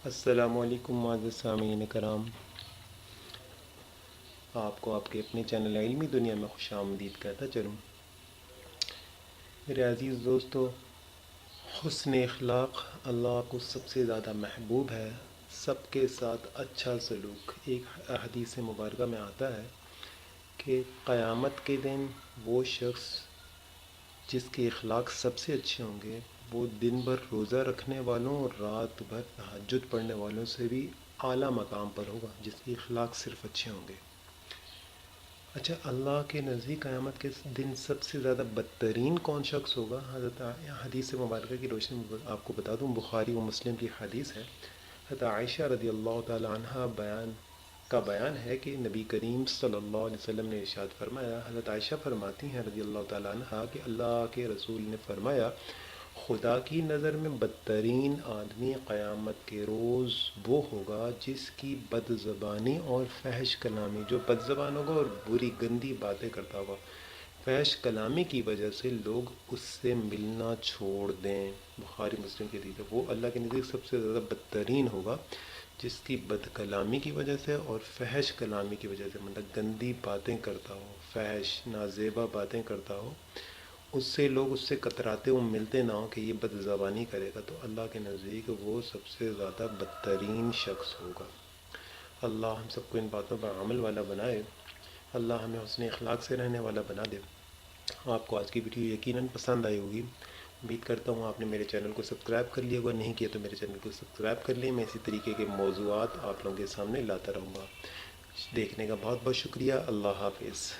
السلام علیکم معزز سامعین کرام، آپ کو آپ کے اپنے چینل علمی دنیا میں خوش آمدید کہتا چلوں۔ میرے عزیز دوستو، حسن اخلاق اللہ کو سب سے زیادہ محبوب ہے۔ سب کے ساتھ اچھا سلوک۔ ایک حدیث مبارکہ میں آتا ہے کہ قیامت کے دن وہ شخص جس کے اخلاق سب سے اچھے ہوں گے وہ دن بھر روزہ رکھنے والوں اور رات بھر تہجد پڑھنے والوں سے بھی اعلیٰ مقام پر ہوگا، جس کے اخلاق صرف اچھے ہوں گے۔ اچھا، اللہ کے نزدیک قیامت کے دن سب سے زیادہ بدترین کون شخص ہوگا؟ حضرت حدیث مبارکہ کی روشنی میں آپ کو بتا دوں، بخاری و مسلم کی حدیث ہے۔ حضرت عائشہ رضی اللہ تعالی عنہ بیان ہے کہ نبی کریم صلی اللہ علیہ وسلم نے ارشاد فرمایا، حضرت عائشہ فرماتی ہیں رضی اللہ تعالی عنہ کہ اللہ کے رسول نے فرمایا، خدا کی نظر میں بدترین آدمی قیامت کے روز وہ ہوگا جس کی بد زبانی اور فحش کلامی، جو بد زبان ہوگا اور بری گندی باتیں کرتا ہوگا، فحش کلامی کی وجہ سے لوگ اس سے ملنا چھوڑ دیں۔ بخاری مسلم کی حدیث ہے۔ وہ اللہ کے نزدیک سب سے زیادہ بدترین ہوگا جس کی بد کلامی کی وجہ سے اور فحش کلامی کی وجہ سے، مطلب گندی باتیں کرتا ہو، فحش نازیبا باتیں کرتا ہو، اس سے لوگ اس سے کتراتے ہو، ملتے نہ ہو کہ یہ بد زبانی کرے گا، تو اللہ کے نزدیک وہ سب سے زیادہ بدترین شخص ہوگا۔ اللہ ہم سب کو ان باتوں پر عمل والا بنائے۔ اللہ ہمیں حسن اخلاق سے رہنے والا بنا دے۔ آپ کو آج کی ویڈیو یقیناً پسند آئی ہوگی۔ امید کرتا ہوں آپ نے میرے چینل کو سبسکرائب کر لیا، اگر نہیں کیا تو میرے چینل کو سبسکرائب کر لیں۔ میں اسی طریقے کے موضوعات آپ لوگوں کے سامنے لاتا رہوں گا۔ دیکھنے کا بہت بہت شکریہ۔ اللہ حافظ۔